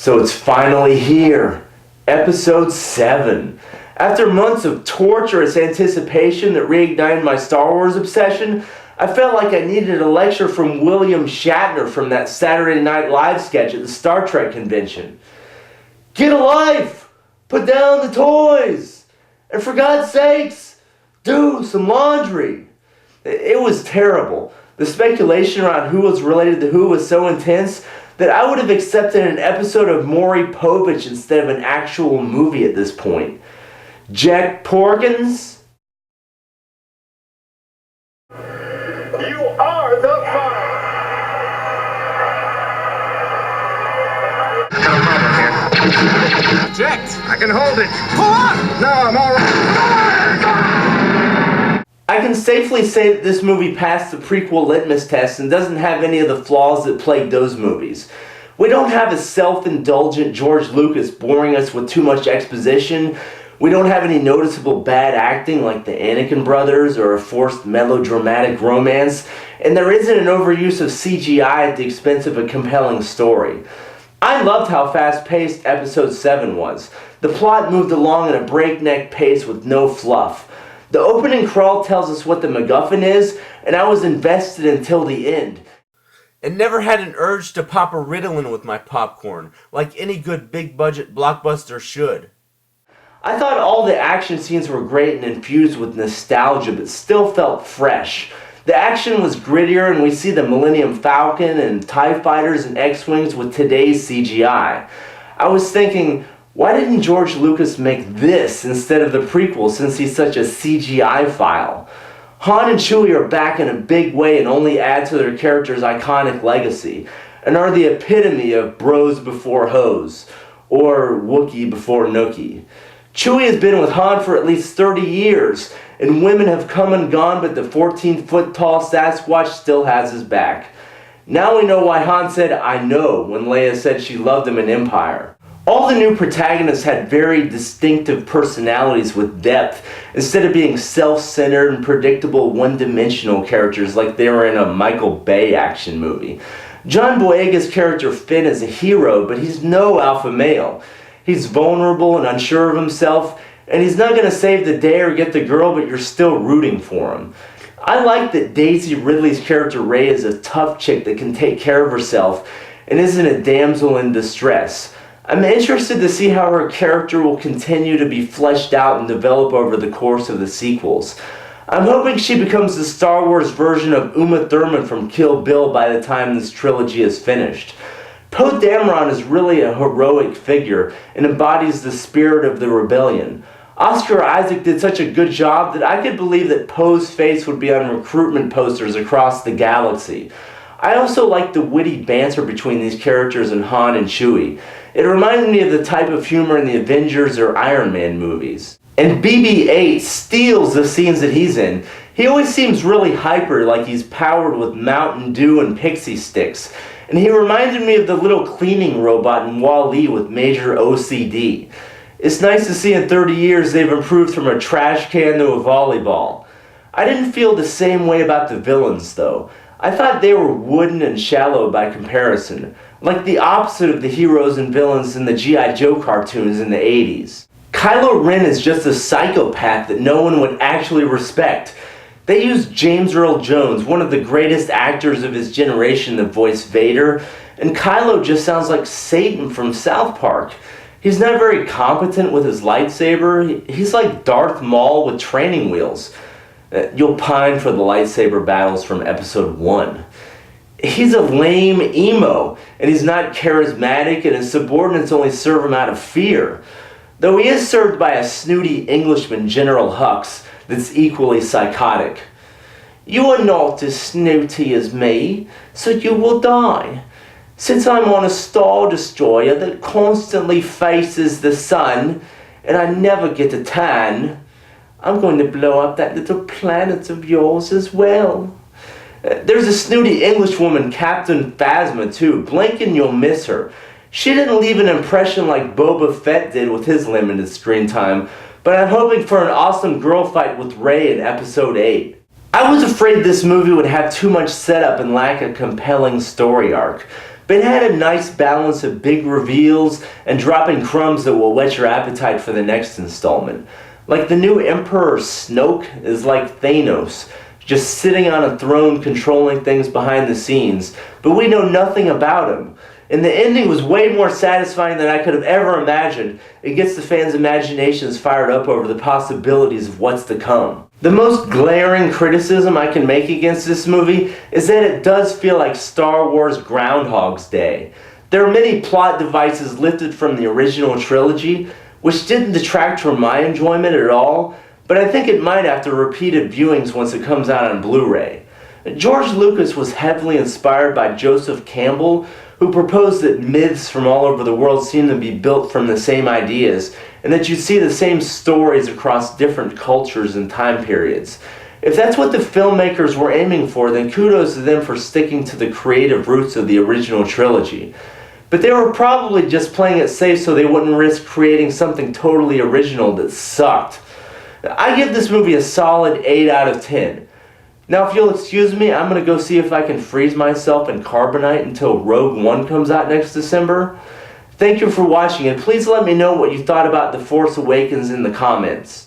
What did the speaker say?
So it's finally here, episode 7. After months of torturous anticipation that reignited my Star Wars obsession, I felt like I needed a lecture from William Shatner from that Saturday Night Live sketch at the Star Trek convention. Get a life! Put down the toys! And for God's sakes, do some laundry! It was terrible. The speculation around who was related to who was so intense that I would have accepted an episode of Maury Povich instead of an actual movie at this point. Jack Porkins? You are the fire! Eject! I can hold it! Pull up! No, I'm alright! I can safely say that this movie passed the prequel litmus test and doesn't have any of the flaws that plagued those movies. We don't have a self-indulgent George Lucas boring us with too much exposition. We don't have any noticeable bad acting like the Anakin brothers or a forced melodramatic romance, and there isn't an overuse of CGI at the expense of a compelling story. I loved how fast-paced episode 7 was. The plot moved along at a breakneck pace with no fluff. The opening crawl tells us what the MacGuffin is, and I was invested until the end. And never had an urge to pop a Ritalin with my popcorn, like any good big-budget blockbuster should. I thought all the action scenes were great and infused with nostalgia, but still felt fresh. The action was grittier, and we see the Millennium Falcon and TIE Fighters and X-Wings with today's CGI. I was thinking, why didn't George Lucas make this instead of the prequel since he's such a CGI file? Han and Chewie are back in a big way and only add to their characters' iconic legacy, and are the epitome of bros before hoes, or Wookiee before Nookie. Chewie has been with Han for at least 30 years, and women have come and gone, but the 14-foot-tall Sasquatch still has his back. Now we know why Han said, "I know," when Leia said she loved him in Empire. All the new protagonists had very distinctive personalities with depth, instead of being self-centered and predictable one-dimensional characters like they were in a Michael Bay action movie. John Boyega's character Finn is a hero, but he's no alpha male. He's vulnerable and unsure of himself, and he's not going to save the day or get the girl, but you're still rooting for him. I like that Daisy Ridley's character Rey is a tough chick that can take care of herself and isn't a damsel in distress. I'm interested to see how her character will continue to be fleshed out and develop over the course of the sequels. I'm hoping she becomes the Star Wars version of Uma Thurman from Kill Bill by the time this trilogy is finished. Poe Dameron is really a heroic figure and embodies the spirit of the rebellion. Oscar Isaac did such a good job that I could believe that Poe's face would be on recruitment posters across the galaxy. I also like the witty banter between these characters in Han and Chewie. It reminded me of the type of humor in the Avengers or Iron Man movies. And BB-8 steals the scenes that he's in. He always seems really hyper, like he's powered with Mountain Dew and pixie sticks. And he reminded me of the little cleaning robot in Wall-E with major OCD. It's nice to see in 30 years they've improved from a trash can to a volleyball. I didn't feel the same way about the villains, though. I thought they were wooden and shallow by comparison, like the opposite of the heroes and villains in the G.I. Joe cartoons in the 80s. Kylo Ren is just a psychopath that no one would actually respect. They used James Earl Jones, one of the greatest actors of his generation, to voice Vader, and Kylo just sounds like Satan from South Park. He's not very competent with his lightsaber. He's like Darth Maul with training wheels. You'll pine for the lightsaber battles from episode 1. He's a lame emo, and he's not charismatic, and his subordinates only serve him out of fear. Though he is served by a snooty Englishman, General Hux, that's equally psychotic. You are not as snooty as me, so you will die. Since I'm on a star destroyer that constantly faces the sun, and I never get a tan, I'm going to blow up that little planet of yours as well. There's a snooty Englishwoman, Captain Phasma, too. Blink and you'll miss her. She didn't leave an impression like Boba Fett did with his limited screen time, but I'm hoping for an awesome girl fight with Rey in episode 8. I was afraid this movie would have too much setup and lack a compelling story arc, but it had a nice balance of big reveals and dropping crumbs that will whet your appetite for the next installment. Like the new Emperor Snoke is like Thanos, just sitting on a throne controlling things behind the scenes, but we know nothing about him. And the ending was way more satisfying than I could have ever imagined. It gets the fans' imaginations fired up over the possibilities of what's to come. The most glaring criticism I can make against this movie is that it does feel like Star Wars Groundhog's Day. There are many plot devices lifted from the original trilogy, which didn't detract from my enjoyment at all, but I think it might after repeated viewings once it comes out on Blu-ray. George Lucas was heavily inspired by Joseph Campbell, who proposed that myths from all over the world seem to be built from the same ideas, and that you see the same stories across different cultures and time periods. If that's what the filmmakers were aiming for, then kudos to them for sticking to the creative roots of the original trilogy. But they were probably just playing it safe so they wouldn't risk creating something totally original that sucked. I give this movie a solid 8 out of 10. Now, if you'll excuse me, I'm going to go see if I can freeze myself in carbonite until Rogue One comes out next December. Thank you for watching, and please let me know what you thought about The Force Awakens in the comments.